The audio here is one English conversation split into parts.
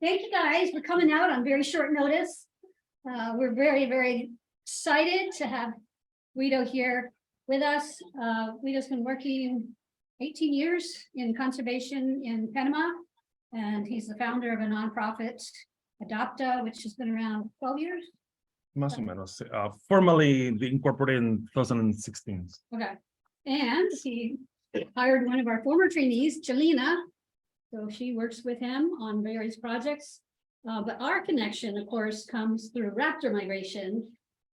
Thank you guys for coming out on very short notice. We're very, very excited to have Guido here with us. Guido's been working 18 years in conservation in Panama, and he's the founder of a nonprofit, ADOPTA, which has been around 12 years. Más o menos. Formally incorporated in 2016. Okay. And he hired one of our former trainees, Jelena. So she works with him on various projects. But our connection, of course, comes through raptor migration.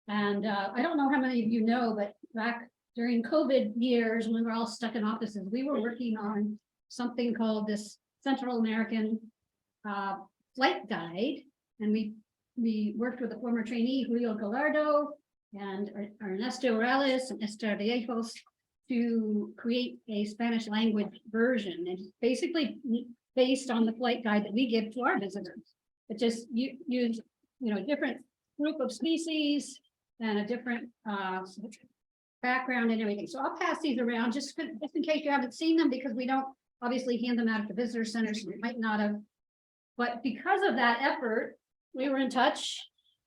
And I don't know how many of you know, but back during COVID years, when we were all stuck in offices, we were working on something called this Central American flight guide. And we worked with a former trainee, Julio Gallardo, and Ernesto Morales and Esther Viejos to create a Spanish language version. And basically based on the flight guide that we give to our visitors. It just use, a different group of species and a different background and everything. So I'll pass these around just in case you haven't seen them, because we don't obviously hand them out at the visitor center, so we might not have. But because of that effort, we were in touch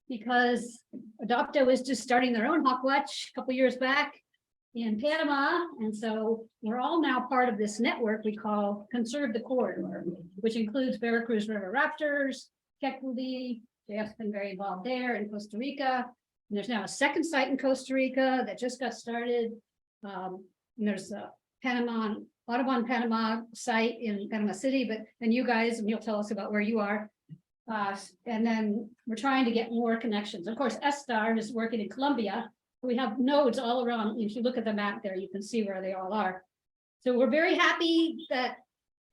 because ADOPTA was just starting their own Hawkwatch a couple years back in Panama. And so we're all now part of this network we call Conserve the Corridor, which includes Veracruz River Raptors, Kekuli. JF's been very involved there in Costa Rica. And there's now a second site in Costa Rica that just got started. And there's a Audubon Panama site in Panama City, but then you guys, and you'll tell us about where you are. And then we're trying to get more connections. Of course, Estar is working in Colombia. We have nodes all around. If you look at the map there, you can see where they all are. So we're very happy that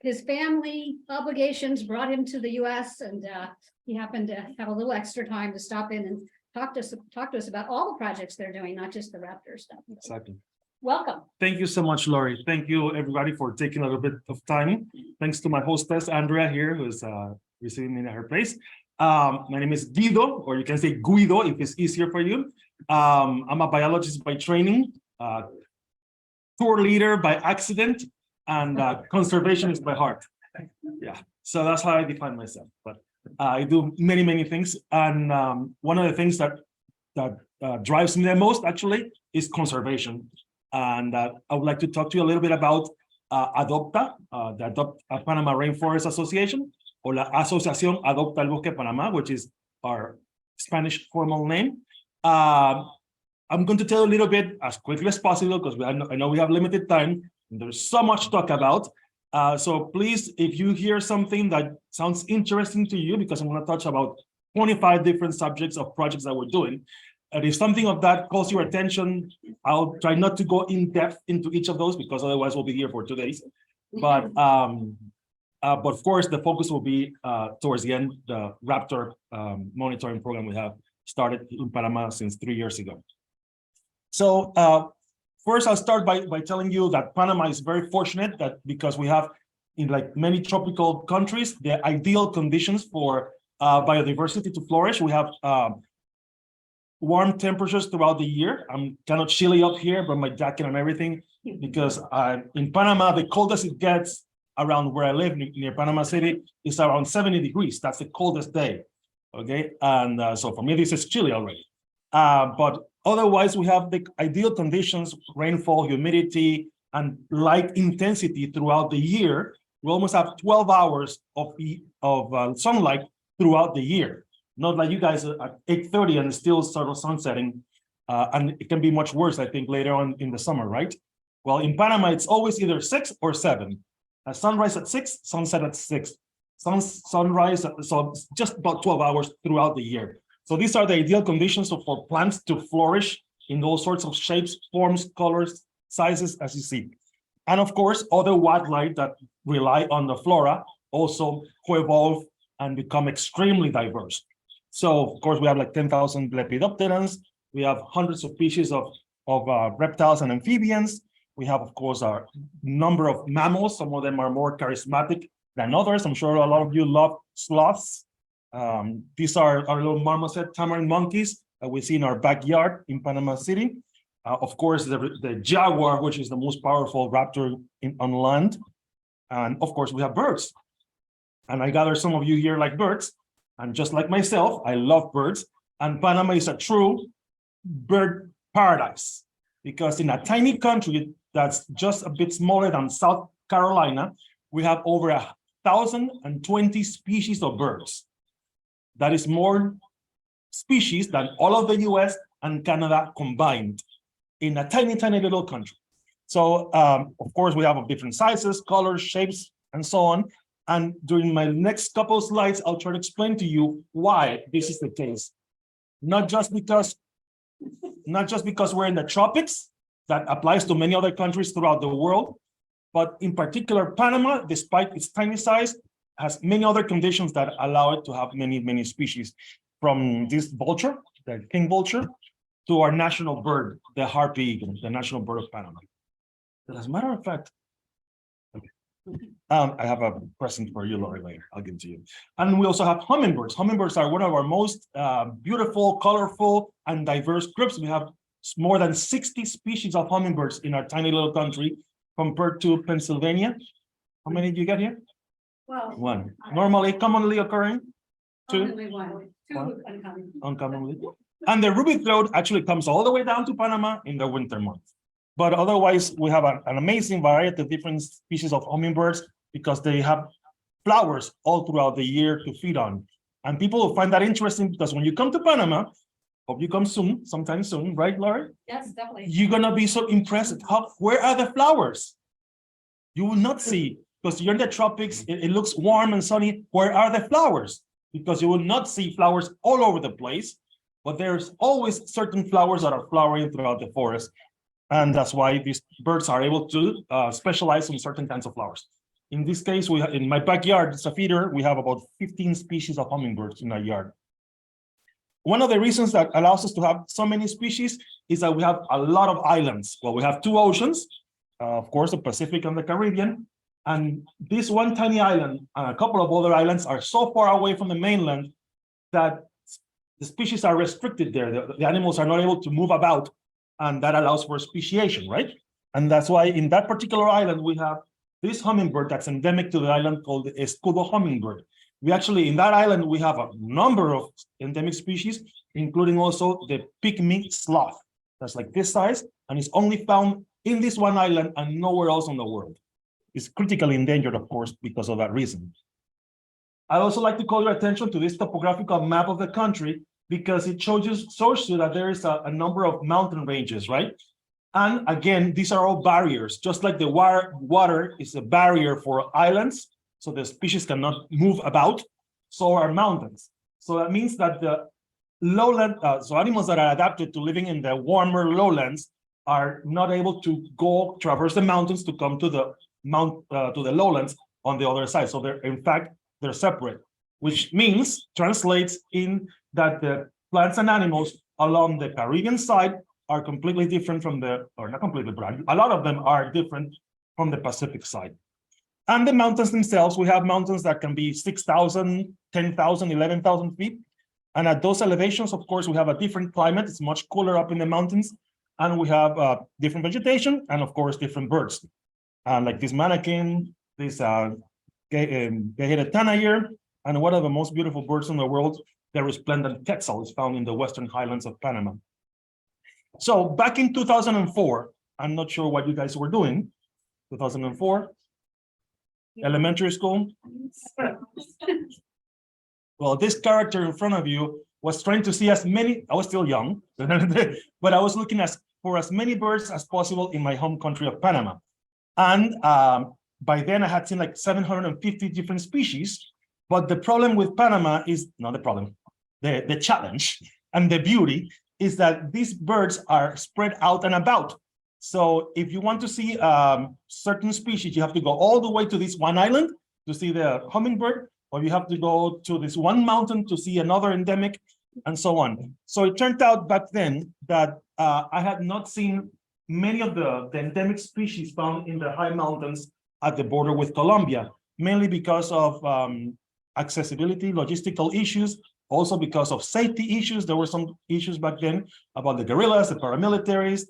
his family obligations brought him to the US, and he happened to have a little extra time to stop in and talk to us about all the projects they're doing, not just the raptor stuff. Exactly. Welcome. Thank you so much, Lori. Thank you, everybody, for taking a little bit of time. Thanks to my hostess, Andrea, here, who's receiving me in her place. My name is Guido, or you can say Guido if it's easier for you. I'm a biologist by training, tour leader by accident, and conservationist by heart. Yeah, so that's how I define myself. But I do many, many things. And one of the things that drives me the most, actually, is conservation. And I would like to talk to you a little bit about ADOPTA, the ADOPTA Panama Rainforest Association, or la Asociación ADOPTA el Bosque Panama, which is our Spanish formal name. I'm going to tell you a little bit as quickly as possible, because I know we have limited time, and there's so much to talk about. So please, if you hear something that sounds interesting to you, because I'm going to touch about 25 different subjects of projects that we're doing, and if something of that calls your attention, I'll try not to go in depth into each of those, because otherwise we'll be here for 2 days. But of course, the focus will be towards the end, the raptor monitoring program we have started in Panama since 3 years ago. So first, I'll start by telling you that Panama is very fortunate that because we have, in like many tropical countries, the ideal conditions for biodiversity to flourish. We have warm temperatures throughout the year. I'm kind of chilly up here, but my jacket and everything, because in Panama, the coldest it gets around where I live near Panama City is around 70 degrees. That's the coldest day. Okay, and so for me, this is chilly already. But otherwise, we have the ideal conditions, rainfall, humidity, and light intensity throughout the year. We almost have 12 hours of sunlight throughout the year. Not like you guys at 8:30 and it's still sort of sunsetting. And it can be much worse, I think, later on in the summer, right? Well, in Panama, it's always either 6 or 7. A sunrise at 6, sunset at 6. Sunrise, so just about 12 hours throughout the year. So these are the ideal conditions for plants to flourish in all sorts of shapes, forms, colors, sizes, as you see. And of course, other wildlife that rely on the flora also co-evolve and become extremely diverse. So of course, we have like 10,000 lepidopterans. We have hundreds of species of reptiles and amphibians. We have, of course, our number of mammals. Some of them are more charismatic than others. I'm sure a lot of you love sloths. These are our little marmoset tamarin monkeys that we see in our backyard in Panama City. Of course, the jaguar, which is the most powerful raptor on land. And of course, we have birds. And I gather some of you here like birds, and just like myself, I love birds. And Panama is a true bird paradise, because in a tiny country that's just a bit smaller than South Carolina, we have over 1,020 species of birds. That is more species than all of the US and Canada combined in a tiny, tiny little country. So, of course, we have of different sizes, colors, shapes, and so on. And during my next couple of slides, I'll try to explain to you why this is the case. Not just because we're in the tropics, that applies to many other countries throughout the world, but in particular, Panama, despite its tiny size, has many other conditions that allow it to have many, many species, from this vulture, the king vulture, to our national bird, the harpy eagle, the national bird of Panama. But as a matter of fact, okay. I have a present for you, Lori, later. I'll give it to you. And we also have hummingbirds. Hummingbirds are one of our most beautiful, colorful, and diverse groups. We have more than 60 species of hummingbirds in our tiny little country, compared to Pennsylvania. How many do you get here? Well, One. Normally, commonly occurring? Two. only one. Two uncommon. Uncommonly. And the ruby-throat actually comes all the way down to Panama in the winter months. But otherwise, we have an amazing variety of different species of hummingbirds, because they have flowers all throughout the year to feed on. And people will find that interesting, because when you come to Panama, hope you come soon, sometime soon, right, Laura? Yes, definitely. You're gonna be so impressed. Where are the flowers? You will not see, because you're in the tropics, it looks warm and sunny. Where are the flowers? Because you will not see flowers all over the place, but there's always certain flowers that are flowering throughout the forest. And that's why these birds are able to specialize in certain kinds of flowers. In this case, in my backyard, it's a feeder, we have about 15 species of hummingbirds in our yard. One of the reasons that allows us to have so many species is that we have a lot of islands. Well, we have two oceans, of course, the Pacific and the Caribbean. And this one tiny island and a couple of other islands are so far away from the mainland that the species are restricted there. The animals are not able to move about, and that allows for speciation, right? And that's why in that particular island, we have this hummingbird that's endemic to the island called the escudo hummingbird. We actually, in that island, we have a number of endemic species, including also the pygmy sloth. That's like this size, and it's only found in this one island and nowhere else in the world. It's critically endangered, of course, because of that reason. I'd also like to call your attention to this topographical map of the country, because it shows you that there is a number of mountain ranges, right? And again, these are all barriers, just like the water is a barrier for islands, so the species cannot move about, so are mountains. So that means that the lowland, so animals that are adapted to living in the warmer lowlands are not able to traverse the mountains to come to the lowlands on the other side. So they're separate, which translates in that the plants and animals along the Caribbean side are completely different from or not completely, but a lot of them are different from the Pacific side. And the mountains themselves, we have mountains that can be 6,000, 10,000, 11,000 feet. And at those elevations, of course, we have a different climate. It's much cooler up in the mountains. And we have different vegetation and, of course, different birds. Like this manakin, this Geheireh tanager, and one of the most beautiful birds in the world, the resplendent quetzal, is found in the western highlands of Panama. So back in 2004, I'm not sure what you guys were doing, 2004, elementary school. Well, this character in front of you was trying to see as many, I was still young, but I was looking for as many birds as possible in my home country of Panama. And by then I had seen like 750 different species, but the problem with Panama is, not the problem, the challenge and the beauty is that these birds are spread out and about. So if you want to see certain species, you have to go all the way to this one island to see the hummingbird, or you have to go to this one mountain to see another endemic, and so on. So it turned out back then that I had not seen many of the endemic species found in the high mountains at the border with Colombia, mainly because of accessibility, logistical issues, also because of safety issues. There were some issues back then about the guerrillas, the paramilitaries,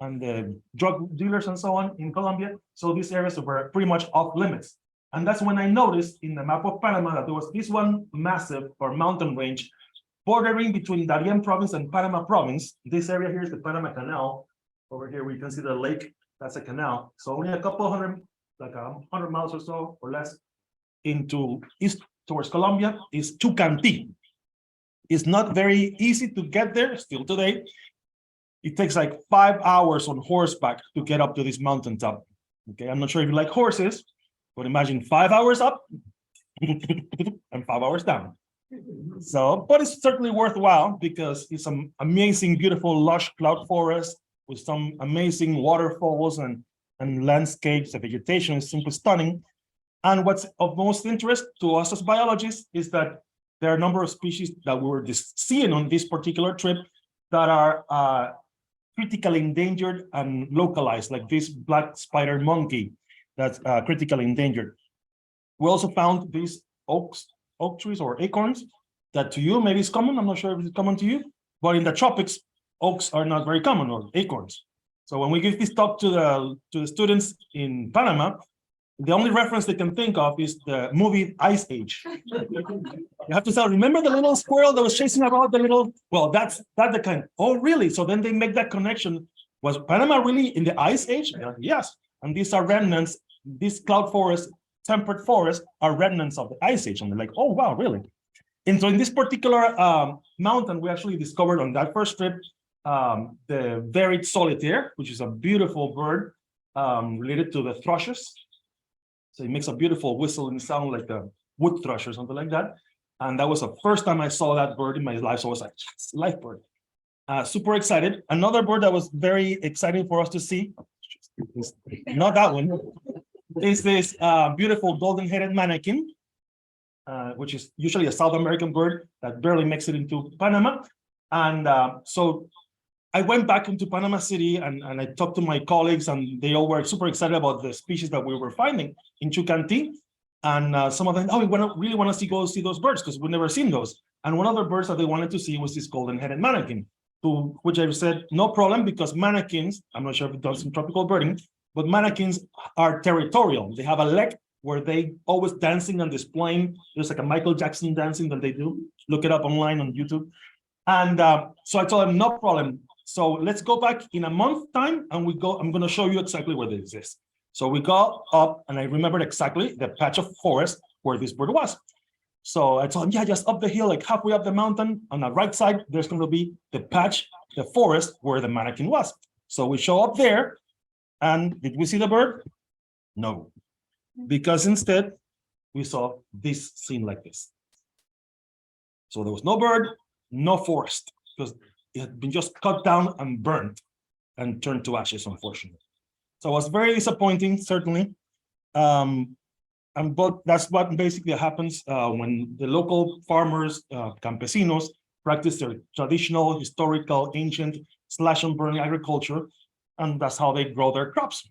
and the drug dealers and so on in Colombia. So these areas were pretty much off limits. And that's when I noticed in the map of Panama that there was this one massive or mountain range bordering between Darien province and Panama province. This area here is the Panama Canal. Over here, we can see the lake, that's a canal. So only a couple hundred, like 100 miles or so or less into east towards Colombia is Chucanti. It's not very easy to get there still today. It takes like 5 hours on horseback to get up to this mountaintop. Okay, I'm not sure if you like horses, but imagine 5 hours up and 5 hours down. So, but it's certainly worthwhile because it's some amazing, beautiful, lush cloud forest with some amazing waterfalls and landscapes. The vegetation is simply stunning. And what's of most interest to us as biologists is that there are a number of species that we were seeing on this particular trip that are critically endangered and localized, like this black spider monkey that's critically endangered. We also found these oak trees or acorns that to you maybe is common. I'm not sure if it's common to you, but in the tropics, oaks are not very common, or acorns. So when we give this talk to the students in Panama, the only reference they can think of is the movie Ice Age. You have to say, remember the little squirrel that was chasing about the little, well, that's the kind. Oh, really? So then they make that connection. Was Panama really in the Ice Age? Yes. And these are remnants, these cloud forests, temperate forests are remnants of the Ice Age. And they're like, oh, wow, really? And so in this particular mountain, we actually discovered on that first trip, the varied solitaire, which is a beautiful bird related to the thrushes. So it makes a beautiful whistling sound like a wood thrush or something like that. And that was the first time I saw that bird in my life. So I was like, yes, live bird. Super excited. Another bird that was very exciting for us to see, not that one, is this beautiful golden-headed manakin, which is usually a South American bird that barely makes it into Panama. And so I went back into Panama City and I talked to my colleagues, and they all were super excited about the species that we were finding in Chucanti. And some of them, oh, we really want to go see those birds because we've never seen those. And one of the birds that they wanted to see was this golden-headed manakin, to which I said, no problem, because manakins, I'm not sure if it does some tropical birding, but manakins are territorial. They have a leg where they always dancing and displaying. There's like a Michael Jackson dancing that they do. Look it up online on YouTube. And so I told them, no problem. So let's go back in a month time and I'm going to show you exactly where this is. So we got up and I remembered exactly the patch of forest where this bird was. So I told him, yeah, just up the hill, like halfway up the mountain on the right side, there's going to be the patch, the forest where the manakin was. So we show up there, and did we see the bird? No, because instead we saw this scene like this. So there was no bird, no forest, because it had been just cut down and burned and turned to ashes, unfortunately. So it was very disappointing, certainly. But that's what basically happens when the local farmers, campesinos, practice their traditional, historical, ancient slash and burn agriculture, and that's how they grow their crops.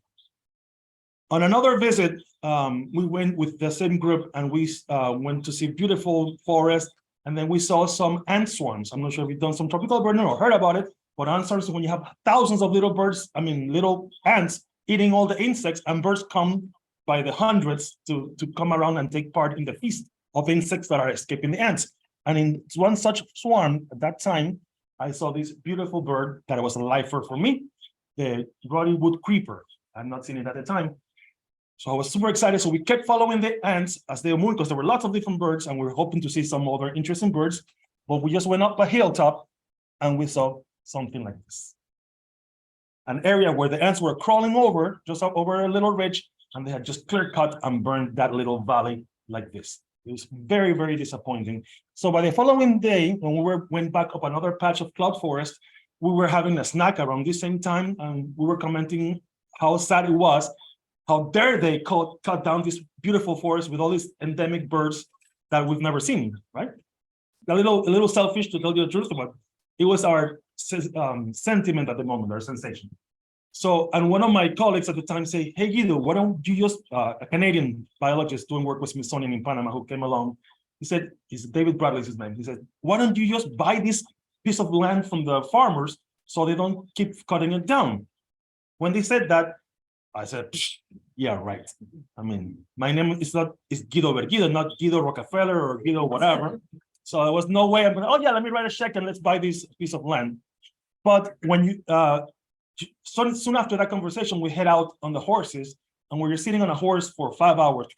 On another visit, we went with the same group and we went to see beautiful forest, and then we saw some ant swarms. I'm not sure if you've done some tropical birding or heard about it, but ant swarms, when you have thousands of little birds, little ants eating all the insects, and birds come by the hundreds to come around and take part in the feast of insects that are escaping the ants. And in one such swarm at that time, I saw this beautiful bird that was a lifer for me, the ruddy wood creeper. I've not seen it at the time. So I was super excited. So we kept following the ants as they moved, because there were lots of different birds and we were hoping to see some other interesting birds. But we just went up a hilltop and we saw something like this. An area where the ants were crawling over, just up over a little ridge, and they had just clear cut and burned that little valley like this. It was very, very disappointing. So by the following day, when we went back up another patch of cloud forest, we were having a snack around the same time, and we were commenting how sad it was, how dare they cut down this beautiful forest with all these endemic birds that we've never seen, right? A little selfish, to tell you the truth, but it was our sentiment at the moment, our sensation. So, and one of my colleagues at the time say, hey, Guido, why don't you just, a Canadian biologist doing work with Smithsonian in Panama who came along, he said, David Bradley's his name. He said, why don't you just buy this piece of land from the farmers so they don't keep cutting it down? When they said that, I said, Yeah, right. I mean, my name is Guido Berguido, not Guido Rockefeller or Guido whatever. So there was no way I'm going, oh yeah, let me write a check and let's buy this piece of land. But when you soon after that conversation, we head out on the horses, and we were sitting on a horse for 5 hours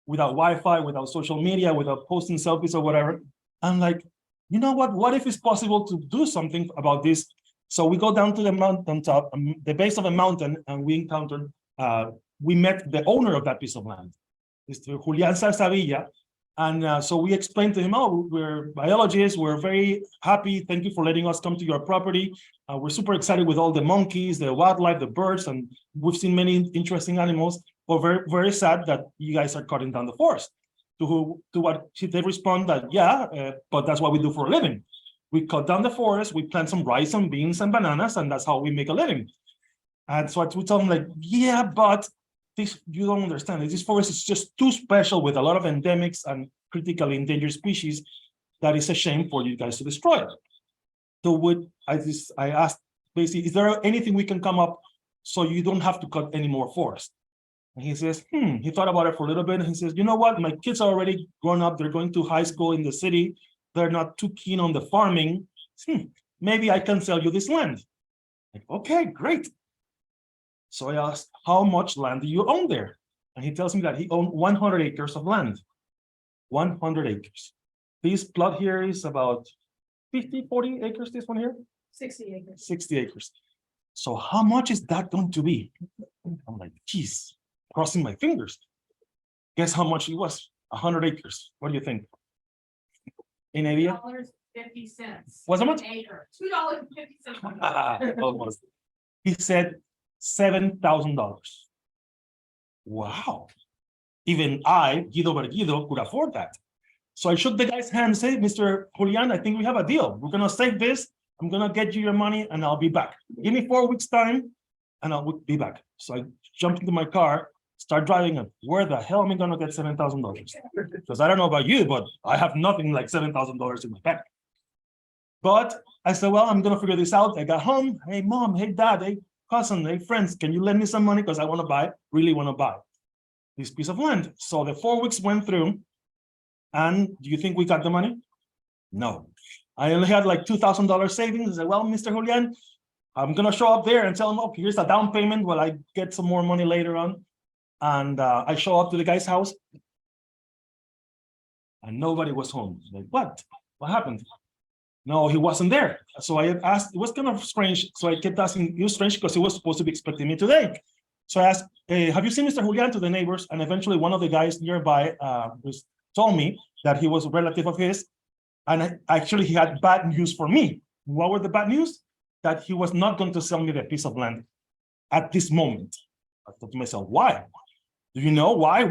without Wi-Fi, without social media, without posting selfies or whatever. I'm like, you know what? What if it's possible to do something about this? So we go down to the mountaintop, the base of a mountain, and we met the owner of that piece of land, Mr. Julian Salsavilla. And so we explained to him, oh, we're biologists, we're very happy. Thank you for letting us come to your property. We're super excited with all the monkeys, the wildlife, the birds, and we've seen many interesting animals, but very, very sad that you guys are cutting down the forest. To what they respond that, yeah, but that's what we do for a living. We cut down the forest, we plant some rice and beans and bananas, and that's how we make a living. And so we told them like, yeah, but this, you don't understand. This forest is just too special with a lot of endemics and critically endangered species that it's a shame for you guys to destroy it. So I asked basically, is there anything we can come up so you don't have to cut any more forest? And he says, he thought about it for a little bit. And he says, you know what? My kids are already grown up. They're going to high school in the city. They're not too keen on the farming. Maybe I can sell you this land. Like, okay, great. So I asked, how much land do you own there? And he tells me that he owned 100 acres of land. 100 acres. This plot here is about 40 acres, this one here? 60 acres. 60 acres. So how much is that going to be? I'm like, geez, crossing my fingers. Guess how much it was? 100 acres. What do you think? Any idea? $2.50. What's how much? Acre. $2.50. Almost. He said $7,000. Wow. Even I, Guido Berguido, could afford that. So I shook the guy's hand and said, Mr. Julian, I think we have a deal. We're going to save this. I'm going to get you your money and I'll be back. Give me 4 weeks time and I'll be back. So I jumped into my car, start driving, and where the hell am I going to get $7,000? Because I don't know about you, but I have nothing like $7,000 in my bank. But I said, well, I'm going to figure this out. I got home. Hey, mom, hey, dad, hey, cousin, hey, friends, can you lend me some money? Because I want to buy, really want to buy this piece of land. So the 4 weeks went through. And do you think we got the money? No. I only had like $2,000 savings. I said, well, Mr. Julian, I'm going to show up there and tell him, okay, here's a down payment while I get some more money later on. And I show up to the guy's house and nobody was home. Like, what? What happened? No, he wasn't there. So I asked, it was kind of strange. So I kept asking, it was strange because he was supposed to be expecting me today. So I asked, hey, have you seen Mr. Julian, to the neighbors? And eventually one of the guys nearby told me that he was a relative of his. And actually he had bad news for me. What were the bad news? That he was not going to sell me the piece of land at this moment. I thought to myself, why? Do you know why?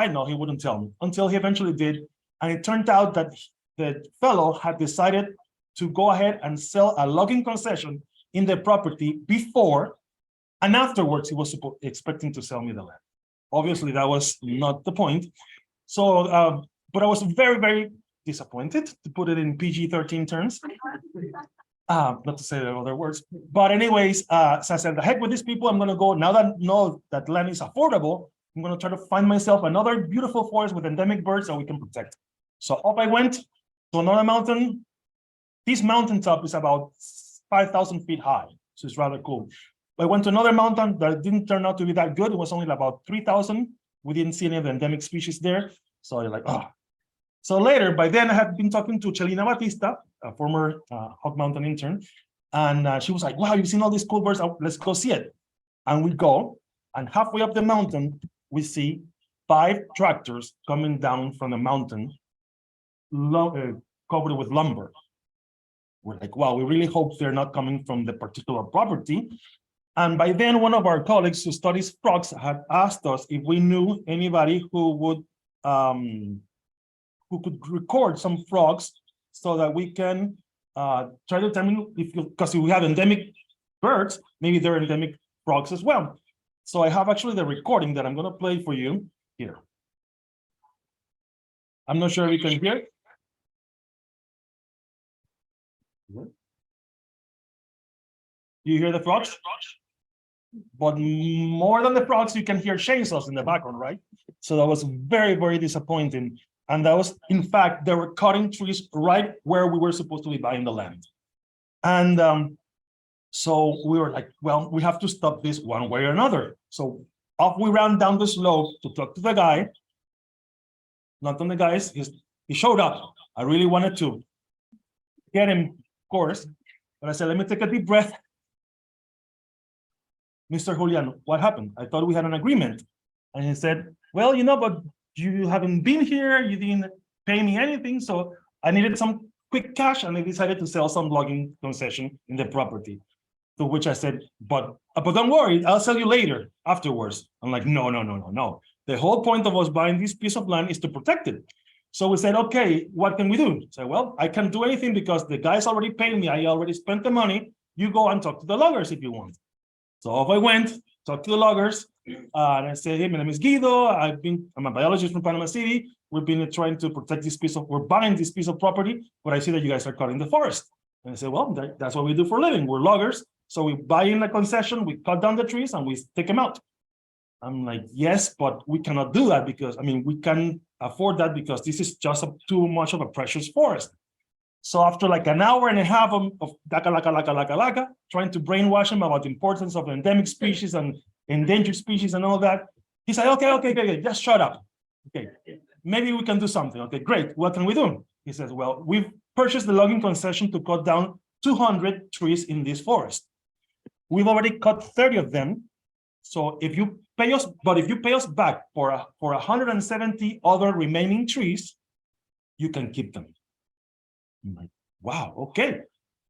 No, he wouldn't tell me until he eventually did. And it turned out that the fellow had decided to go ahead and sell a logging concession in the property before and afterwards he was expecting to sell me the land. Obviously, that was not the point. So, but I was very, very disappointed, to put it in PG-13 terms. Not to say the other words. But anyways, so I said, the heck with these people, I'm going to go, now that I know that land is affordable, I'm going to try to find myself another beautiful forest with endemic birds that we can protect. So up I went to another mountain. This mountaintop is about 5,000 feet high, so it's rather cool. I went to another mountain that didn't turn out to be that good. It was only about 3,000. We didn't see any of the endemic species there. So you're like, oh. So later, by then I had been talking to Chelina Batista, a former Hawk Mountain intern. And she was like, wow, you've seen all these cool birds. Let's go see it. And we go, and halfway up the mountain, we see 5 tractors coming down from the mountain, covered with lumber. We're like, wow, we really hope they're not coming from the particular property. And by then, one of our colleagues who studies frogs had asked us if we knew anybody who could record some frogs so that we can try to determine because if we have endemic birds, maybe they're endemic frogs as well. So I have actually the recording that I'm going to play for you here. I'm not sure if you can hear it. You hear the frogs? but more than the frogs, you can hear chainsaws in the background, right? So that was very, very disappointing. And that was, in fact, they were cutting trees right where we were supposed to be buying the land. And so we were like, well, we have to stop this one way or another. So off we ran down the slope to talk to the guy. Not on the guys, he showed up. I really wanted to get him, of course, but I said, let me take a deep breath. Mr. Julian, what happened? I thought we had an agreement. And he said, well, but you haven't been here, you didn't pay me anything, so I needed some quick cash, and I decided to sell some logging concession in the property. To which I said, but don't worry, I'll sell you later, afterwards. I'm like, no. The whole point of us buying this piece of land is to protect it. So we said, okay, what can we do? So, well, I can't do anything because the guys already paid me. I already spent the money. You go and talk to the loggers if you want. So off I went, talked to the loggers, and I said, hey, my name is Guido. I'm a biologist from Panama City. We've been trying to protect we're buying this piece of property, but I see that you guys are cutting the forest. And I said, well, that's what we do for a living. We're loggers. So we buy in a concession, we cut down the trees, and we take them out. I'm like, yes, but we cannot do that because, we can afford that because this is just too much of a precious forest. So after like an hour and a half of laka, trying to brainwash him about the importance of endemic species and endangered species and all that, he said, okay, just shut up. Okay, maybe we can do something. Okay, great. What can we do? He says, well, we've purchased the logging concession to cut down 200 trees in this forest. We've already cut 30 of them. So if you pay us back for 170 other remaining trees, you can keep them. I'm like, wow, okay.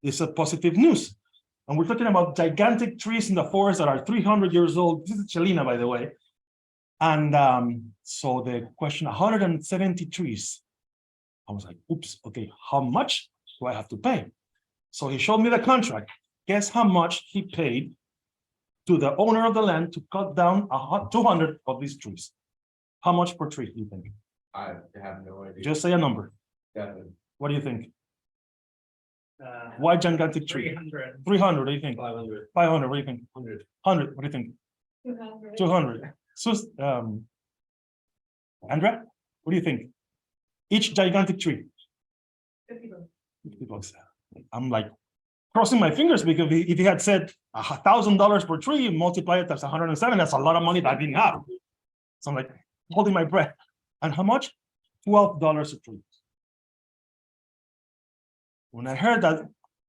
It's a positive news. And we're talking about gigantic trees in the forest that are 300 years old. This is Chelina, by the way. And so the question, 170 trees. I was like, oops, okay, how much do I have to pay? So he showed me the contract. Guess how much he paid to the owner of the land to cut down 200 of these trees? How much per tree, do you think? I have no idea. Just say a number. Definitely. What do you think? Why gigantic tree? 300. 300, what do you think? 500. 500, what do you think? 100. 100, what do you think? 200. 200. So, Andrea, what do you think? Each gigantic tree. 50 bucks. I'm like crossing my fingers because if he had said $1,000 per tree, multiply it times 107, that's a lot of money that I didn't have. So I'm like holding my breath. And how much? $12 a tree. When I heard that,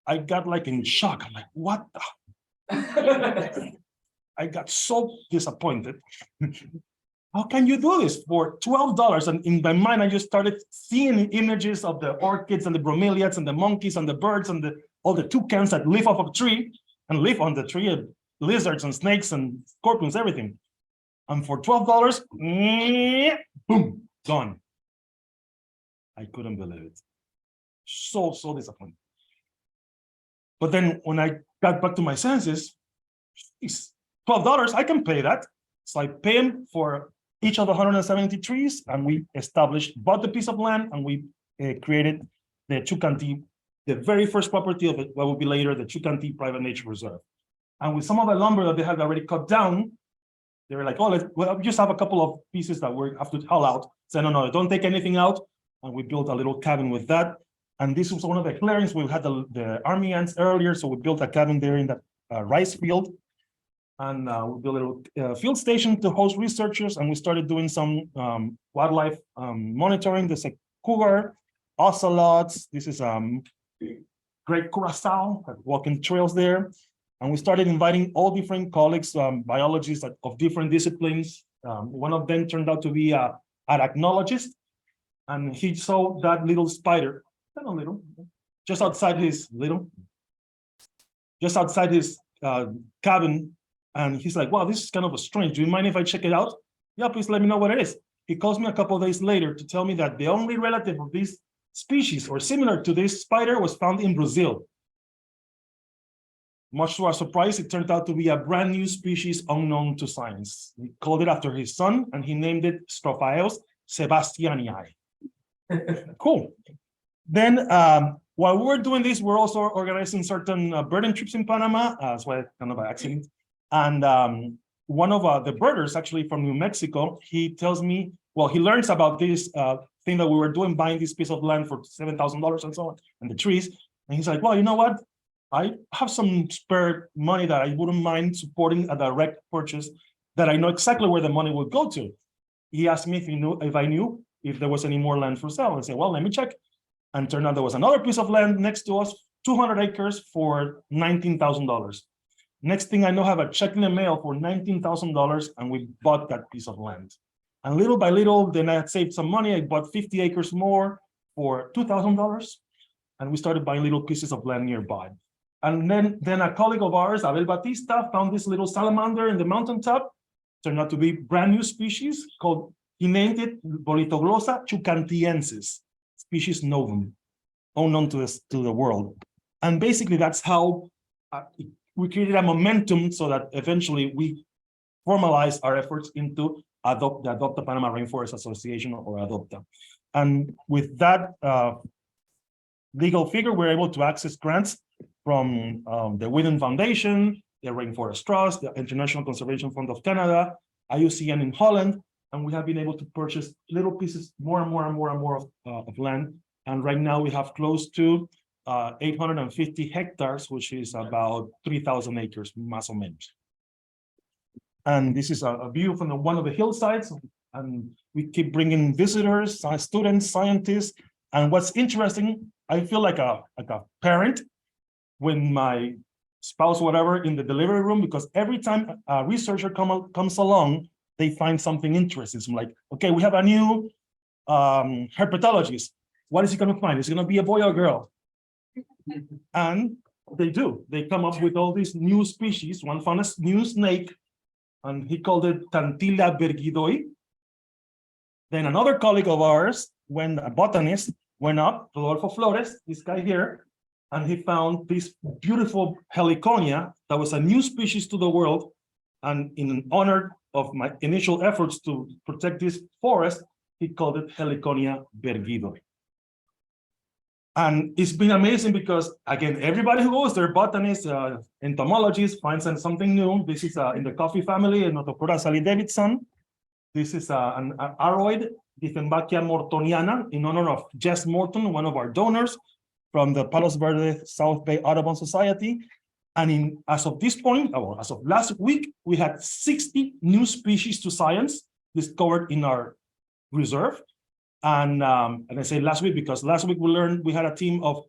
I got like in shock. I'm like, what the? I got so disappointed. How can you do this for $12? And in my mind, I just started seeing images of the orchids and the bromeliads and the monkeys and the birds and all the toucans that live off of a tree and live on the tree, and lizards and snakes and scorpions, everything. And for $12, boom, gone. I couldn't believe it. So disappointed. But then when I got back to my senses, it's $12, I can pay that. So I pay him for each of the 170 trees, and we bought the piece of land, and we created the Chucanti, the very first property of it, what will be later the Chucanti Private Nature Reserve. And with some of the lumber that they had already cut down, they were like, oh, we just have a couple of pieces that we have to haul out. So no, don't take anything out. And we built a little cabin with that. And this was one of the clearings. We had the army ants earlier, so we built a cabin there in that rice field. And we built a little field station to host researchers, and we started doing some wildlife monitoring. There's a cougar, ocelots. This is great curacao, walking trails there. And we started inviting all different colleagues, biologists of different disciplines. One of them turned out to be an arachnologist, and he saw that little spider, not a little, just outside his cabin. And he's like, wow, this is kind of strange. Do you mind if I check it out? Yeah, please let me know what it is. He calls me a couple of days later to tell me that the only relative of this species or similar to this spider was found in Brazil. Much to our surprise, it turned out to be a brand new species unknown to science. He called it after his son, and he named it Strophaeus sebastianii. Cool. Then, while we were doing this, we're also organizing certain birding trips in Panama, as well, kind of by accident. And one of the birders, actually from New Mexico, he tells me, well, he learns about this thing that we were doing, buying this piece of land for $7,000 and so on, and the trees. And he's like, well, you know what? I have some spare money that I wouldn't mind supporting a direct purchase that I know exactly where the money would go to. He asked me if I knew if there was any more land for sale. I said, well, let me check. And turned out there was another piece of land next to us, 200 acres for $19,000. Next thing I know, I have a check in the mail for $19,000, and we bought that piece of land. And little by little, then I had saved some money. I bought 50 acres more for $2,000, and we started buying little pieces of land nearby. And then a colleague of ours, Abel Batista, found this little salamander in the mountaintop. Turned out to be brand new species called, he named it Bolitoglossa chucantiensis, species novum, unknown to the world. And basically that's how we created a momentum so that eventually we formalized our efforts into the ADOPTA Panama Rainforest Association, or ADOPTA. And with that legal figure, we're able to access grants from the Whedon Foundation, the Rainforest Trust, the International Conservation Fund of Canada, IUCN in Holland, and we have been able to purchase little pieces, more and more of land. And right now we have close to 850 hectares, which is about 3,000 acres, más o menos. And this is a view from one of the hillsides, and we keep bringing visitors, students, scientists. And what's interesting, I feel like a parent when my spouse, whatever, in the delivery room, because every time a researcher comes along, they find something interesting. So I'm like, okay, we have a new herpetologist. What is he going to find? Is it going to be a boy or a girl? And they do. They come up with all these new species. One found a new snake, and he called it Tantilla berguidoi. Then another colleague of ours, a botanist, went up, Rodolfo Flores, this guy here, and he found this beautiful heliconia that was a new species to the world. And in honor of my initial efforts to protect this forest, he called it Heliconia berguidoi. And it's been amazing because, again, everybody who goes there, botanists, entomologists, finds something new. This is in the coffee family, in Notopora Sally-Davidson. This is an aroid, Dieffenbachia mortoniana, in honor of Jess Morton, one of our donors from the Palos Verdes South Bay Audubon Society. And as of this point, as of last week, we had 60 new species to science discovered in our reserve. And I say last week because last week we had a team of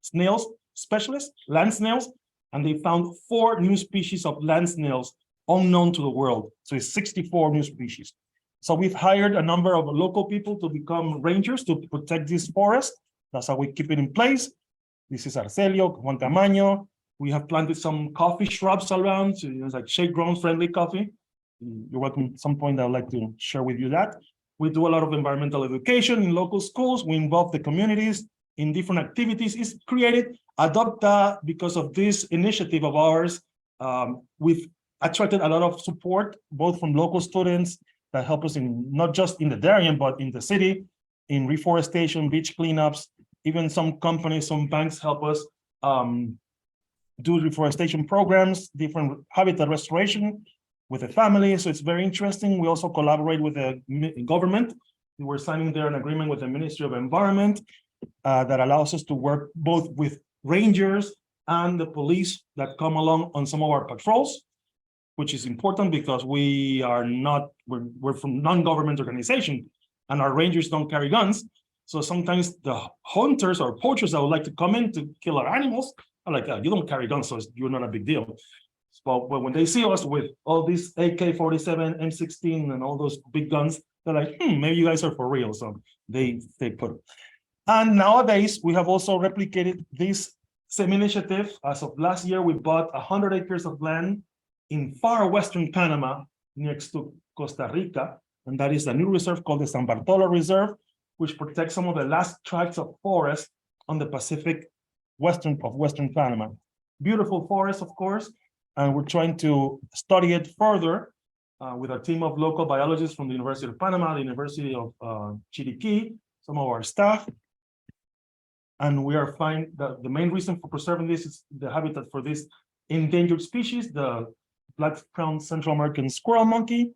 snails specialists, land snails, and they found 4 new species of land snails unknown to the world. So it's 64 new species. So we've hired a number of local people to become rangers to protect this forest. That's how we keep it in place. This is Arcelio, Juan Camaño. We have planted some coffee shrubs around, so it's like shade-grown friendly coffee. You're welcome at some point. I'd like to share with you that. We do a lot of environmental education in local schools. We involve the communities in different activities. It's created ADOPTA because of this initiative of ours. We've attracted a lot of support, both from local students that help us in not just in the Darien, but in the city, in reforestation, beach cleanups. Even some companies, some banks help us do reforestation programs, different habitat restoration with the family. So it's very interesting. We also collaborate with the government. We're signing there an agreement with the Ministry of Environment that allows us to work both with rangers and the police that come along on some of our patrols, which is important because we're from non-government organization and our rangers don't carry guns. So sometimes the hunters or poachers that would like to come in to kill our animals are like, you don't carry guns, so you're not a big deal. But when they see us with all these AK-47, M16, and all those big guns, they're like, maybe you guys are for real. So they put it. And nowadays, we have also replicated this same initiative. As of last year, we bought 100 acres of land in far western Panama, next to Costa Rica. And that is a new reserve called the San Bartolo Reserve, which protects some of the last tracts of forest on the Pacific western Panama. Beautiful forest, of course. And we're trying to study it further with a team of local biologists from the University of Panama, the University of Chiriquí, some of our staff. And we are finding that the main reason for preserving this is the habitat for this endangered species, the black-crowned Central American squirrel monkey.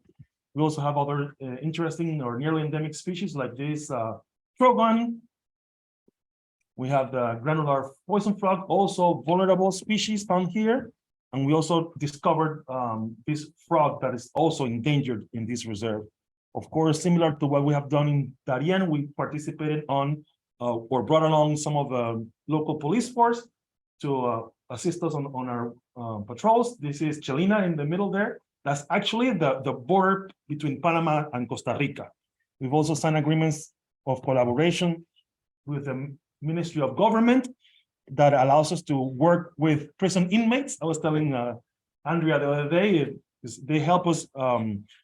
We also have other interesting or nearly endemic species like this trogon. We have the granular poison frog, also vulnerable species found here. And we also discovered this frog that is also endangered in this reserve. Of course, similar to what we have done in Darien, we participated on or brought along some of the local police force to assist us on our patrols. This is Chelina in the middle there. That's actually the border between Panama and Costa Rica. We've also signed agreements of collaboration with the Ministry of Government that allows us to work with prison inmates. I was telling Andrea the other day, they help us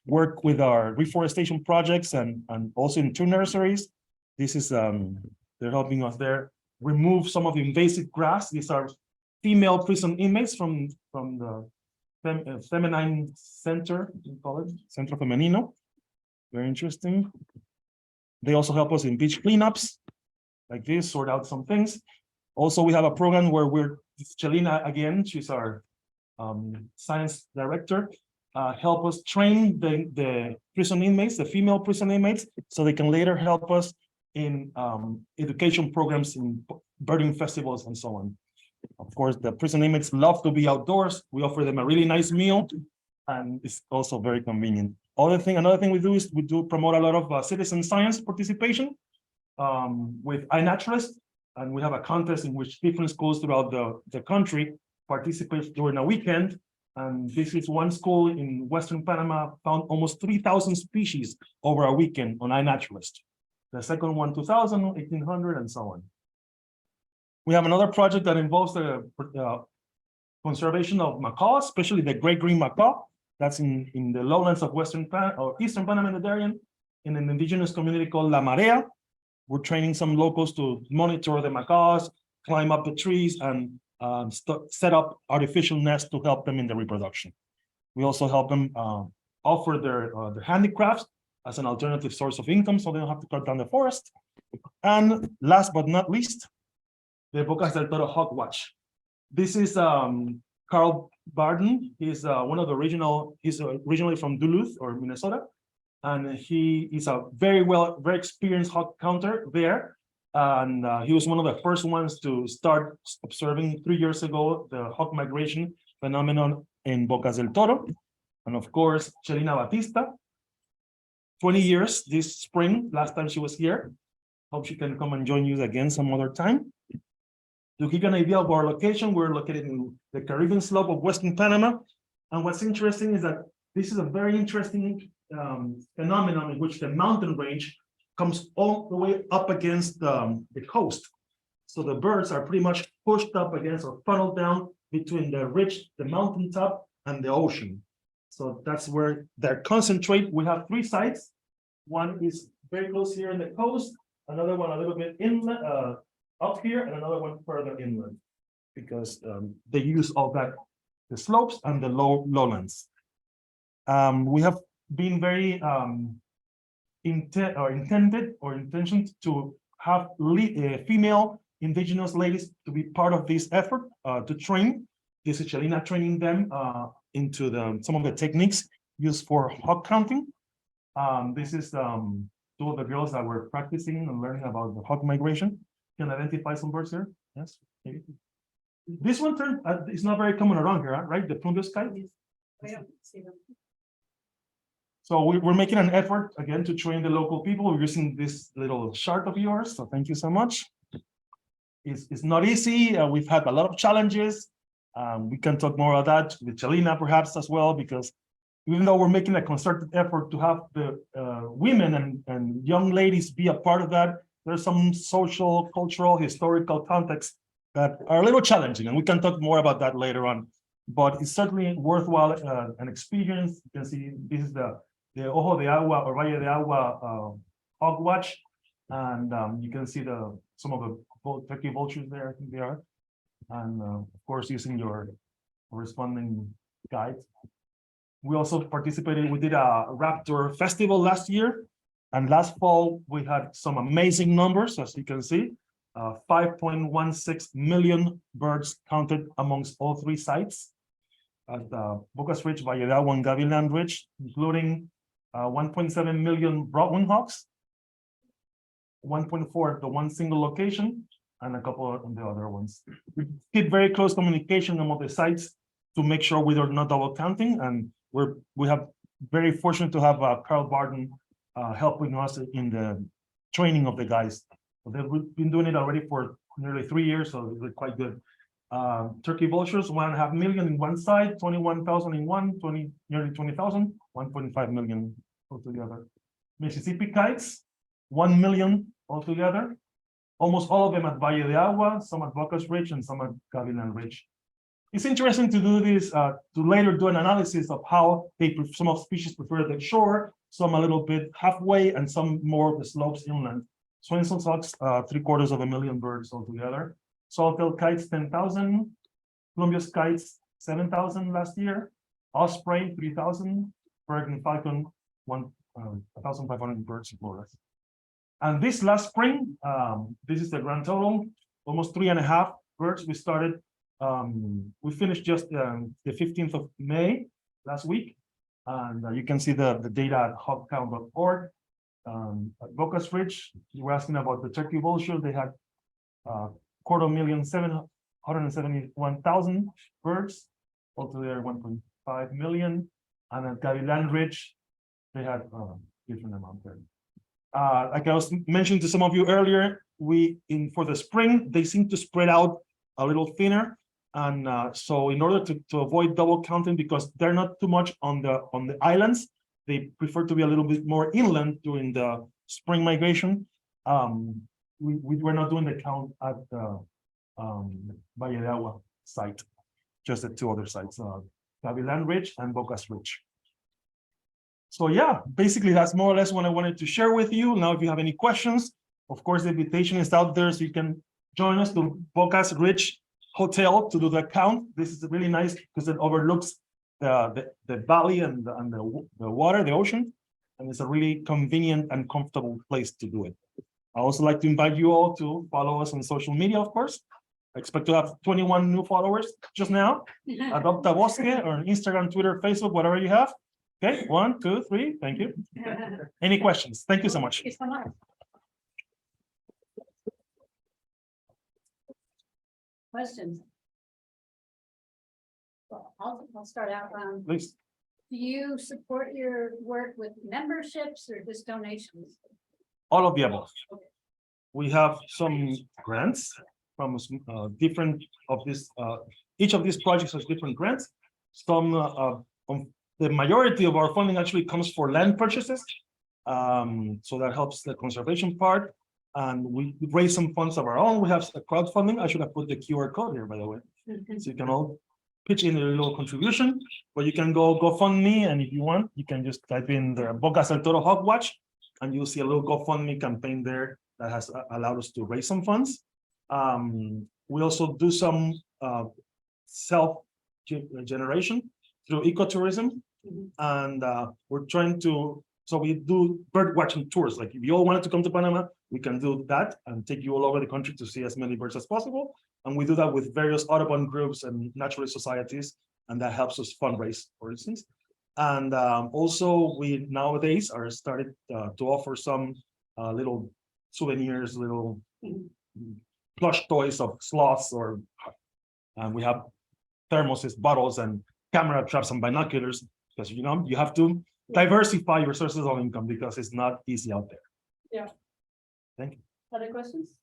work with our reforestation projects and also in 2 nurseries. This is, they're helping us there remove some of the invasive grass. These are female prison inmates from the feminine center, we call it, Centro Femenino. Very interesting. They also help us in beach cleanups, like this, sort out some things. Also, we have a program where Chelina, again, she's our science director, help us train the prison inmates, the female prison inmates, so they can later help us in education programs in birding festivals and so on. Of course, the prison inmates love to be outdoors. We offer them a really nice meal, and it's also very convenient. Another thing we do is we do promote a lot of citizen science participation with iNaturalist, and we have a contest in which different schools throughout the country participate during a weekend. And this is one school in Western Panama found almost 3,000 species over a weekend on iNaturalist. The second one, 2,000, 1,800, and so on. We have another project that involves the conservation of macaws, especially the great green macaw. That's in the lowlands of Western Panama or Eastern Panama and the Darien, in an indigenous community called La Marea. We're training some locals to monitor the macaws, climb up the trees, and set up artificial nests to help them in the reproduction. We also help them offer their handicrafts as an alternative source of income, so they don't have to cut down the forest. And last but not least, the Bocos del Toro Hawkwatch. This is Carl Barden. He's one of the he's originally from Duluth or Minnesota, and he is a very experienced hawk counter there. And he was one of the first ones to start observing 3 years ago the hawk migration phenomenon in Bocos del Toro. And of course, Chelina Batista, 20 years this spring, last time she was here. Hope she can come and join you again some other time. To give you an idea of our location, we're located in the Caribbean slope of Western Panama. And what's interesting is that this is a very interesting phenomenon in which the mountain range comes all the way up against the coast. So the birds are pretty much pushed up against or funneled down between the ridge, the mountaintop, and the ocean. So that's where they're concentrate. We have 3 sites. One is very close here in the coast, another one a little bit inland, up here, and another one further inland, because they use all that, the slopes and the lowlands. We have been very intentioned to have female indigenous ladies to be part of this effort to train. This is Chelina training them into some of the techniques used for hawk counting. This is 2 of the girls that were practicing and learning about the hawk migration. Can identify some birds here? Yes, maybe. This one is not very common around here, right? The Plumbo sky. I don't see them. So we're making an effort again to train the local people. We're using this little chart of yours, so thank you so much. It's not easy. We've had a lot of challenges. We can talk more about that with Chelina perhaps as well, because even though we're making a concerted effort to have the women and young ladies be a part of that, there's some social, cultural, historical contexts that are a little challenging, and we can talk more about that later on. But it's certainly worthwhile an experience. You can see this is the Ojo de Agua or Valle de Agua Hawkwatch, and you can see some of the turkey vultures there. I think they are, and of course using your corresponding guides. We also participated. We did a raptor festival last year. And last fall, we had some amazing numbers, as you can see, 5.16 million birds counted amongst all 3 sites. at Bocos Ridge, Valle de Agua, and Gavilan Ridge, including 1.7 million Broadwing hawks, 1.4 at the one single location, and a couple of the other ones. We keep very close communication among the sites to make sure we are not double counting, and we have very fortunate to have Carl Barton helping us in the training of the guys. We've been doing it already for nearly 3 years, so it's quite good. Turkey vultures, 1.5 million in one side, 21,000 in one, nearly 20,000, 1.5 million altogether. Mississippi kites, 1 million altogether. Almost all of them at Valle de Agua, some at Bocos Ridge, and some at Gavilan Ridge. It's interesting to do this, to later do an analysis of how some of species prefer the shore, some a little bit halfway, and some more of the slopes inland. Swainson's hawks, 750,000 birds altogether. Swallowtail kites, 10,000. Plumbeous kites, 7,000 last year. Osprey, 3,000. Peregrine falcon, 1,500 birds more or less. And this last spring, this is the grand total, almost 3.5 birds. We started, we finished just the 15th of May last week. And you can see the data at hawkcount.org. At Bocos Ridge, you were asking about the turkey vulture. They had 250,771,000 birds, altogether 1.5 million. And at Gavilan Ridge, they had different amount there. Like I was mentioning to some of you earlier, for the spring, they seem to spread out a little thinner. And so in order to avoid double counting, because they're not too much on the islands, they prefer to be a little bit more inland during the spring migration. We were not doing the count at the Valle de Agua site, just the two other sites, Gavilan Ridge and Bocos Ridge. So yeah, basically that's more or less what I wanted to share with you. Now, if you have any questions, of course, the invitation is out there, so you can join us to Bocos Ridge Hotel to do the count. This is really nice because it overlooks the valley and the water, the ocean, and it's a really convenient and comfortable place to do it. I also like to invite you all to follow us on social media, of course. I expect to have 21 new followers just now. ADOPTA Bosque or Instagram, Twitter, Facebook, whatever you have. Okay, 1, 2, 3. Thank you. Any questions? Thank you so much. Questions? Well, I'll start out. Please. Do you support your work with memberships or just donations? All of the above. We have some grants from different of this. Each of these projects has different grants. Some the majority of our funding actually comes for land purchases. So that helps the conservation part. And we raise some funds of our own. We have a crowdfunding. I should have put the QR code here, by the way. So you can all pitch in a little contribution, but you can go GoFundMe, and if you want, you can just type in the Bocas el Toro Hawkwatch, and you'll see a little GoFundMe campaign there that has allowed us to raise some funds. We also do some self-generation through ecotourism, and we're trying to, so we do bird watching tours. Like if you all wanted to come to Panama, we can do that and take you all over the country to see as many birds as possible. And we do that with various Audubon groups and naturalist societies, and that helps us fundraise, for instance. And also we nowadays are started to offer some little souvenirs, little plush toys of sloths, or we have thermoses, bottles, and camera traps and binoculars, because you know you have to diversify your sources of income because it's not easy out there. Yeah. Thank you. Other questions?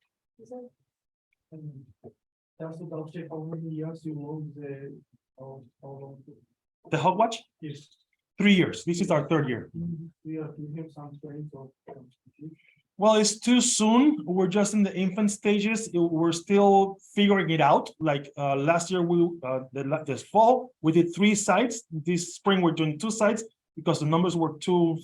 That's about how many years you own The Hawkwatch? Yes. 3 years. This is our 3rd year. We have some friends of. Well, it's too soon. We're just in the infant stages. We're still figuring it out. Like last year, this fall, we did 3 sites. This spring, we're doing 2 sites because the numbers were too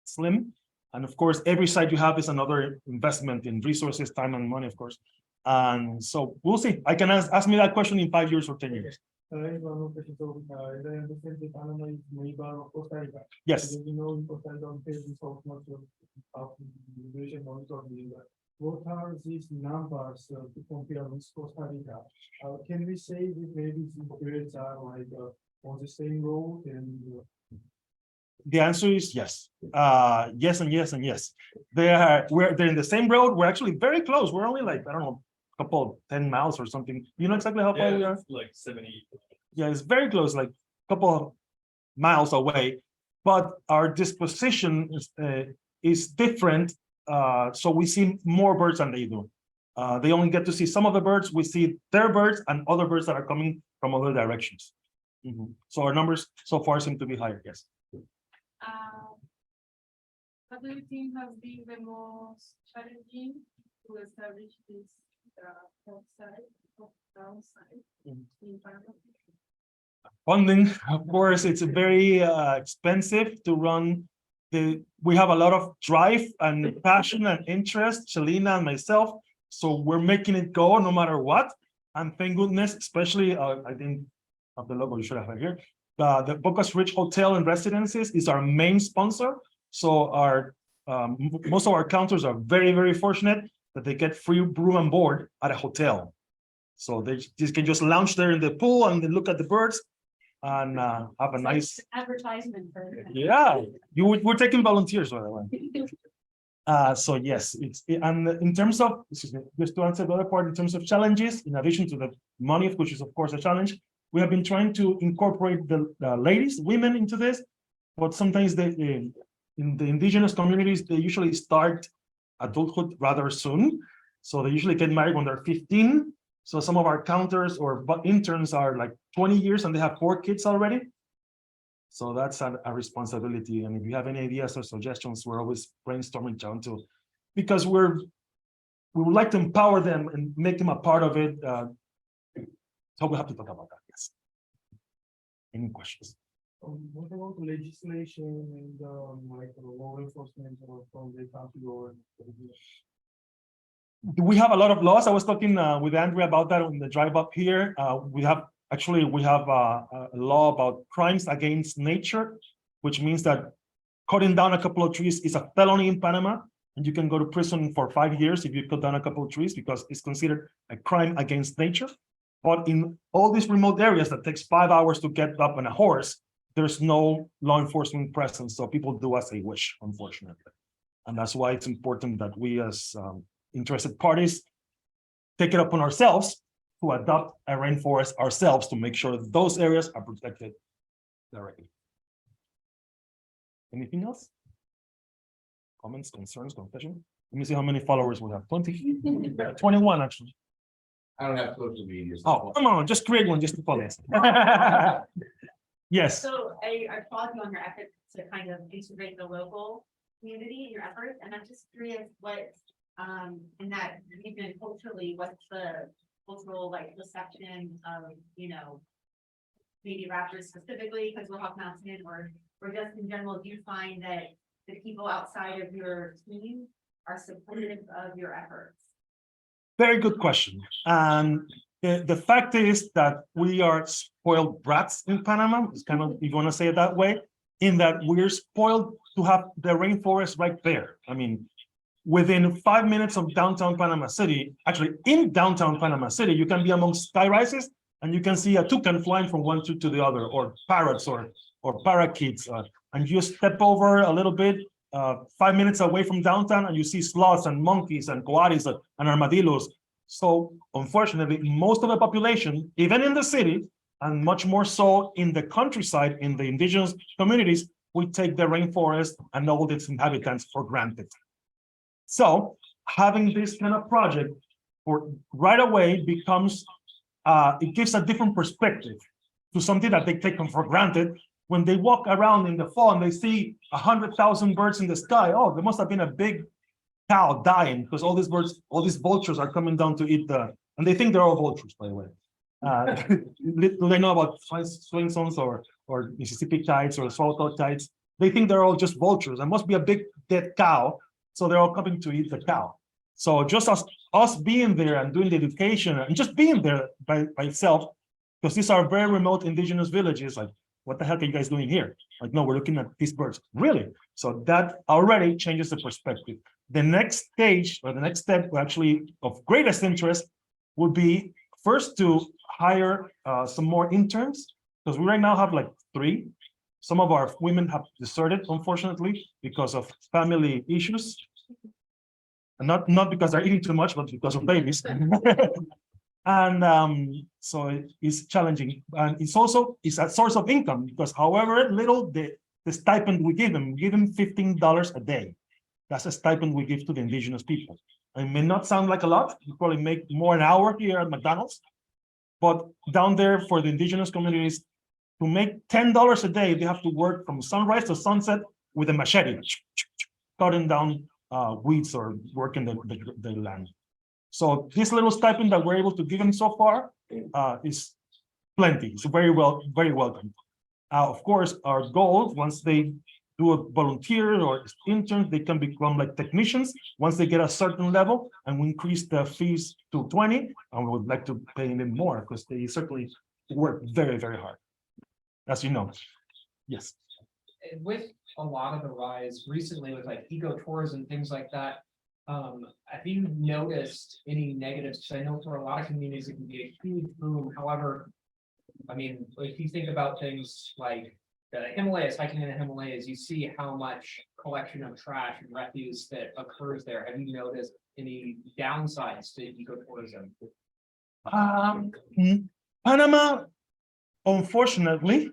slim. And of course, every site you have is another investment in resources, time, and money, of course. And so we'll see. I can ask me that question in 5 years or 10 years. Yes. What are these numbers to compare with Costa Rica? Can we say that maybe these birds are like on the same road and The answer is yes. Yes and yes and yes. They're in the same road. We're actually very close. We're only like, I don't know, a couple 10 miles or something. You know exactly how far we are? Like 70. Yeah, it's very close, like a couple of miles away. But our disposition is different. So we see more birds than they do. They only get to see some of the birds. We see their birds and other birds that are coming from other directions. So our numbers so far seem to be higher, yes. What do you think has been the most challenging to establish this downside in Panama? Funding, of course, it's very expensive to run. We have a lot of drive and passion and interest, Shalina and myself. So we're making it go no matter what. And thank goodness, especially I think of the logo you should have it here. The Bocos Ridge Hotel and Residences is our main sponsor. So our most of our counters are very, very fortunate that they get free room and board at a hotel. So they can just lounge there in the pool and then look at the birds and have a nice Advertisement for. yeah. We're taking volunteers, by the way. So yes, and in terms of, excuse me, just to answer the other part, in terms of challenges, in addition to the money, which is of course a challenge, we have been trying to incorporate the ladies, women into this, but sometimes in the indigenous communities, they usually start adulthood rather soon. So they usually get married when they're 15. So some of our counters or interns are like 20 years and they have 4 kids already. So that's a responsibility. And if you have any ideas or suggestions, we're always brainstorming down to, because we would like to empower them and make them a part of it. So we have to talk about that. Yes. Any questions? what about legislation and like law enforcement or from the county or? We have a lot of laws. I was talking with Andrea about that on the drive up here. We have a law about crimes against nature, which means that cutting down a couple of trees is a felony in Panama, and you can go to prison for 5 years if you cut down a couple of trees because it's considered a crime against nature. But in all these remote areas that takes 5 hours to get up on a horse, there's no law enforcement presence, so people do as they wish, unfortunately. And that's why it's important that we as interested parties take it upon ourselves to adopt a rainforest ourselves to make sure that those areas are protected directly. Anything else? Comments, concerns, confession? Let me see how many followers we have. 20? 21 actually. I don't have social media. Oh, come on, just create one just to follow us. Yes. So I applaud you on your efforts to kind of integrate the local community in your efforts, and I'm just curious what, in that region culturally, what's the cultural like reception of, you know, maybe raptors specifically because we're Hawk Mountain, or just in general, do you find that the people outside of your team are supportive of your efforts? Very good question. And the fact is that we are spoiled brats in Panama. It's kind of, if you want to say it that way, in that we're spoiled to have the rainforest right there. I mean, within 5 minutes of downtown Panama City, actually in downtown Panama City, you can be amongst sky rises and you can see a toucan flying from one tree to the other, or parrots or parakeets. And you step over a little bit, 5 minutes away from downtown, and you see sloths and monkeys and coatis and armadillos. So unfortunately, most of the population, even in the city, and much more so in the countryside, in the indigenous communities, we take the rainforest and all its inhabitants for granted. So having this kind of project for right away becomes, it gives a different perspective to something that they take for granted. When they walk around in the fall and they see 100,000 birds in the sky, oh, there must have been a big cow dying because all these birds, all these vultures are coming down to eat and they think they're all vultures, by the way. Do they know about swingsons or Mississippi kites or swallowtail kites? They think they're all just vultures. There must be a big dead cow, so they're all coming to eat the cow. So just as us being there and doing the education and just being there by itself, because these are very remote indigenous villages, like, what the heck are you guys doing here? Like, no, we're looking at these birds. Really? So that already changes the perspective. The next stage, or the next step, actually of greatest interest, would be first to hire some more interns because we right now have like 3. Some of our women have deserted, unfortunately, because of family issues. And not because they're eating too much, but because of babies. And so it's challenging. And it's also a source of income because however little the stipend we give them $15 a day. That's a stipend we give to the indigenous people. It may not sound like a lot. You probably make more an hour here at McDonald's. But down there for the indigenous communities, to make $10 a day, they have to work from sunrise to sunset with a machete, cutting down weeds or working the land. So this little stipend that we're able to give them so far is plenty. It's very welcome. Of course, our goal, once they do a volunteer or interns, they can become like technicians once they get a certain level, and we increase the fees to 20, and we would like to pay them more because they certainly work very hard, as you know. Yes. With a lot of the rise recently with like ecotourism, things like that, have you noticed any negatives? Because I know for a lot of communities, it can be a huge boom. However, I mean, if you think about things like the Himalayas, hiking in the Himalayas, you see how much collection of trash and refuse that occurs there. Have you noticed any downsides to ecotourism? Panama, unfortunately,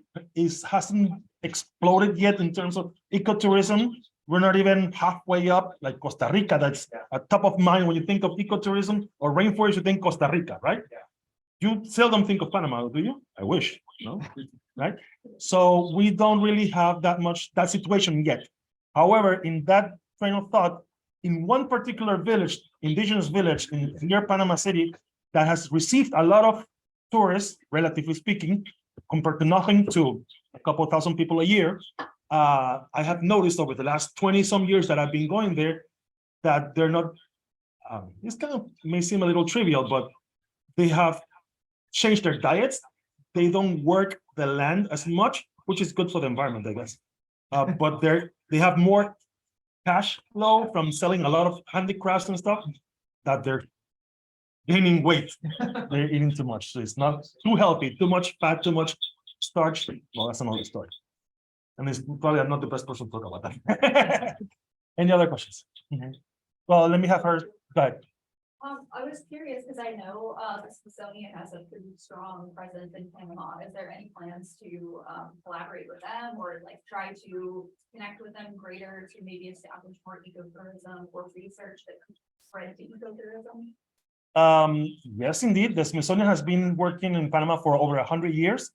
hasn't exploded yet in terms of ecotourism. We're not even halfway up, like Costa Rica, that's at top of mind when you think of ecotourism or rainforest, you think Costa Rica, right? Yeah. You seldom think of Panama, do you? I wish, no? Right? So we don't really have that situation yet. However, in that train of thought, in one particular village, indigenous village near Panama City, that has received a lot of tourists, relatively speaking, compared to nothing to a couple thousand people a year. I have noticed over the last 20-some years that I've been going there that they're not, this kind of may seem a little trivial, but they have changed their diets. They don't work the land as much, which is good for the environment, I guess. But they have more cash flow from selling a lot of handicrafts and stuff that they're gaining weight. They're eating too much. So it's not too healthy, too much fat, too much starch. Well, that's another story. And it's probably I'm not the best person to talk about that. Any other questions? Well, let me have her go ahead. I was curious because I know the Smithsonian has a pretty strong presence in Panama. Is there any plans to collaborate with them or like try to connect with them greater to maybe establish more ecotourism or research that could spread to ecotourism? Yes, indeed. The Smithsonian has been working in Panama for over 100 years.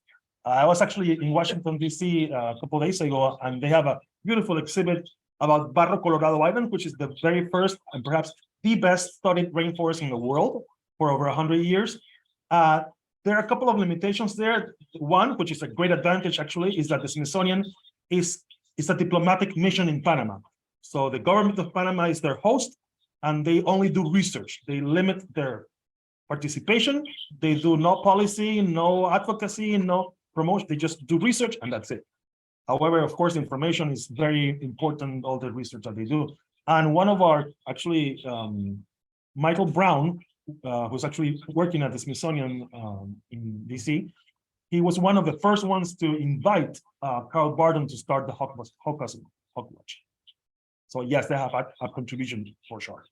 I was actually in Washington, D.C. A couple of days ago, and they have a beautiful exhibit about Barro Colorado Island, which is the very first and perhaps the best studied rainforest in the world for over 100 years. There are a couple of limitations there. One, which is a great advantage actually, is that the Smithsonian is a diplomatic mission in Panama. So the government of Panama is their host, and they only do research. They limit their participation. They do no policy, no advocacy, no promotion. They just do research, and that's it. However, of course, information is very important, all the research that they do. And one of our, actually, Michael Brown, who's actually working at the Smithsonian in DC, he was one of the first ones to invite Carl Barden to start the Hawkwatch. So yes, they have a contribution for sure.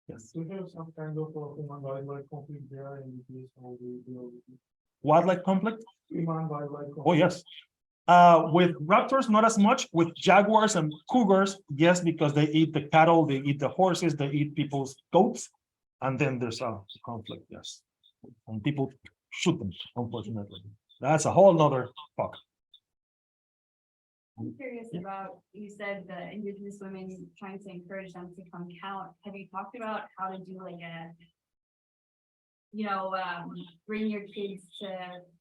Yes. So there's some kind of human wildlife conflict there in this how we deal with it. Wildlife conflict? Human wildlife conflict. Oh, yes. With raptors, not as much. With jaguars and cougars, yes, because they eat the cattle, they eat the horses, they eat people's goats. And then there's a conflict, yes. And people shoot them, unfortunately. That's a whole nother talk. I'm curious about, you said the indigenous women trying to encourage them to come count. Have you talked about how to do like a, bring your kids to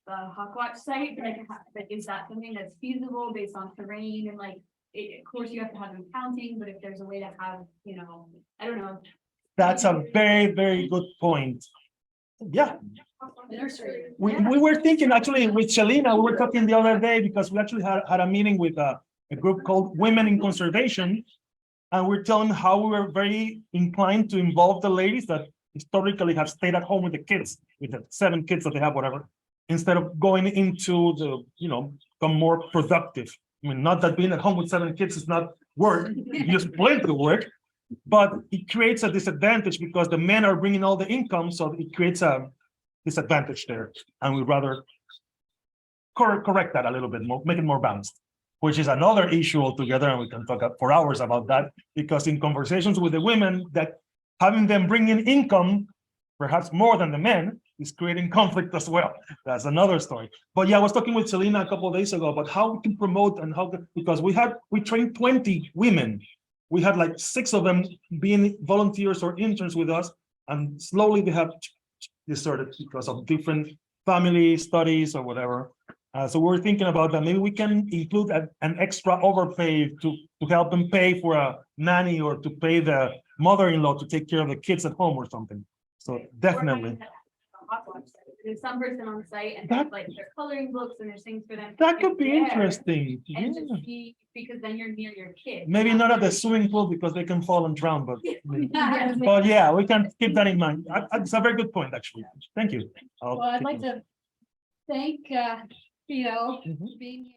the Hawkwatch site? Like, is that something that's feasible based on terrain and like, of course you have to have them counting, but if there's a way to have, I don't know. That's a very, very good point. Yeah. We were thinking actually with Shalina, we were talking the other day because we actually had a meeting with a group called Women in Conservation. And we're telling how we were very inclined to involve the ladies that historically have stayed at home with the kids, with the 7 kids that they have, whatever. instead of going into the, become more productive. I mean, not that being at home with 7 kids is not work, you just plenty of work, but it creates a disadvantage because the men are bringing all the income, so it creates a disadvantage there, and we'd rather correct that a little bit more, make it more balanced, which is another issue altogether, and we can talk for hours about that, because in conversations with the women, that having them bring in income, perhaps more than the men, is creating conflict as well. That's another story. But yeah, I was talking with Selena a couple of days ago about how we can promote and because we trained 20 women. We had like 6 of them being volunteers or interns with us, and slowly they have deserted because of different family studies or whatever. So we're thinking about that. Maybe we can include an extra overpay to help them pay for a nanny or to pay the mother-in-law to take care of the kids at home or something. So definitely. Hawkwatch. There's some person on site and That- like there's coloring books and there's things for them. to That do could be there. interesting. And Yeah. just be, because then you're near your kids. Maybe not at the swimming pool because they can fall and drown, but Well, but yeah, we can keep that in mind. It's a very good point, actually. Thank you. I'd like to thank, Mhm. being here.